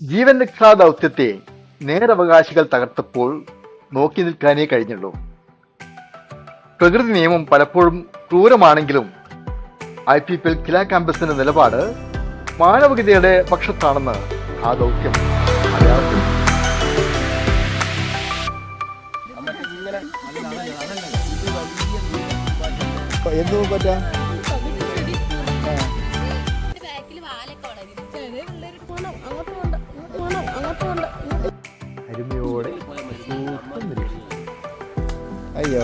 ജീവൻ രക്ഷാ ദൗത്യത്തെ നേരവകാശികൾ തകർത്തപ്പോൾ നോക്കി നിൽക്കാനേ കഴിഞ്ഞുള്ളൂ. പ്രകൃതി നിയമം പലപ്പോഴും ക്രൂരമാണെങ്കിലും IPPL കില ക്യാമ്പസിന്റെ നിലപാട് മാനവികതയുടെ പക്ഷത്താണെന്ന് ആ ദൗത്യം അടയാളപ്പെടുത്തി. എന്തു പറ്റാ അരുമയോടെ അയ്യോ